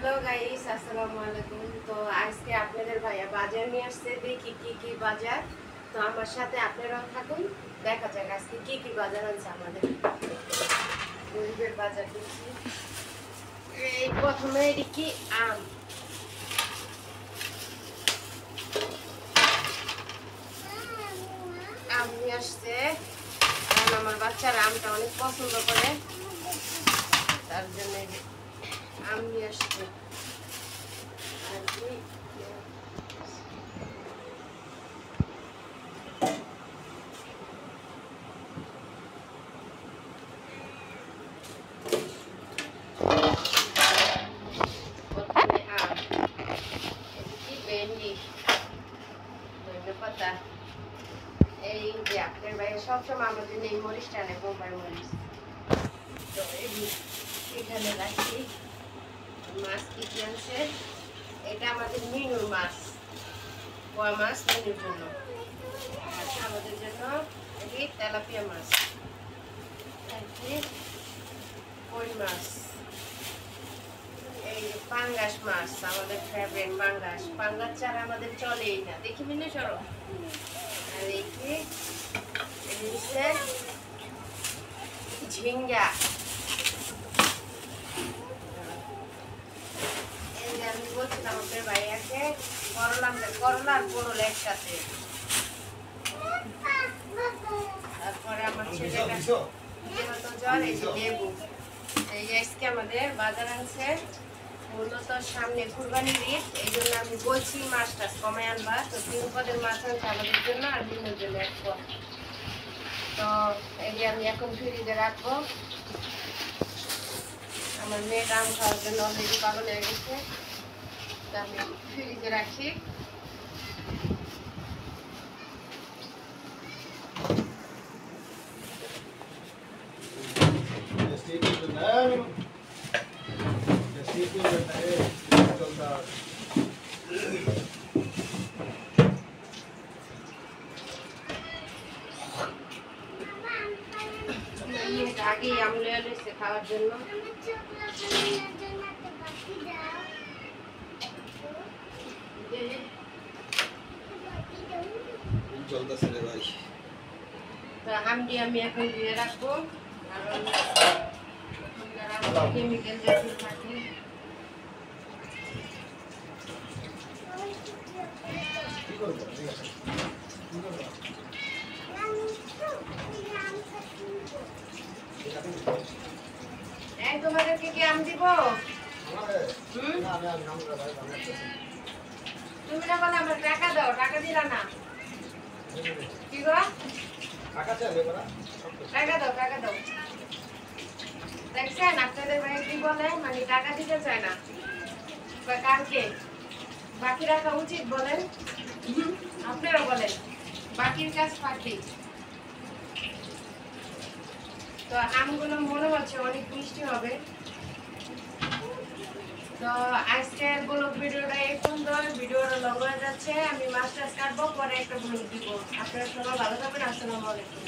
Hello guys, আসসালামু আলাইকুম। তো আজকে আপনাদের ভাইয়া বাজার নিয়ে আসছে, দেখি কি কি বাজার। তো আমার সাথে আপনারাও থাকুন, দেখা যাক আজকে কি কি বাজার আনছে আমাদের। গরিবের বাজার দেখছি। এই প্রথমে এটি কি আম। আম নিয়ে আসছে, কারণ আমার বাচ্চারা আমটা অনেক পছন্দ করে, তার জন্য আম নিয়ে আসছে। আর কি ভেন্ডি, ধন্যপাতা। এই যে আপনার ভাইয়া সবসময় আমার জন্য এই মরিচটা আনে, বোম্বাই মরিচ। তো এখানে রাখি। মাছ কি কি আনছে, এটা আমাদের মিনুর মাছ, পোয়া মাছ মিনুর জন্য। আর আমাদের জন্য এটি তেলাপিয়া মাছ, কই মাছ, এই পাঙ্গাস মাছ, আমাদের ফেভারিট পাঙ্গাস। পাঙ্গাস ছাড়া আমাদের চলেই না, দেখি মিনে সরো। আর এই ঝিঙ্গা। এই যে আমি বলছিলাম আপনার ভাইয়াকে করলার পটল একসাথে। তারপরে আমার ছেলেটা যেহেতু জ্বর, এই যে লেবু। এই যে আজকে আমাদের বাজার আনছে, মূলত সামনে কুরবানির ঈদ, এই জন্য আমি বলছি মাছটা কমায় আনবা। তো 3 পদের মাছ আনছে আমাদের জন্য আর মিনুর জন্য 1 পদ। তো এই যে আমি এখন ফ্রিজে রাখবো। আমার মেয়ের আম খাওয়ার জন্য অলরেডি পাগল হয়ে গেছে, তো আমি ফ্রিজে রাখি। আগেই আম লয়ে লইছে খাওয়ার জন্য। আমটি আমি এখন ধুয়ে রাখবো, কারণ কেমিক্যাল জাতীয় থাকে। তোমাদেরকে কি আম দিব? তুমি না বলে আমার টাকা দাও, টাকা দিলা না কি গো? টাকা দাও, টাকা দাও। দেখছেন আপনাদের ভাই কি বলে, মানে টাকা দিতে চায় না। কালকে বাকি রাখা উচিত বলেন, আপনারা বলেন বাকির কাজ ফাঁকি। তো আমগুলো মনে হচ্ছে অনেক মিষ্টি হবে। তো আজকের ব্লগ ভিডিওটা এই সুন্দর, ভিডিওটা লং হয়ে যাচ্ছে। আমি মাছ টাছ কাটবো, পরে একটা ব্লগ দিব। আপনারা সবাই ভালো থাকবেন। আসসালামু আলাইকুম।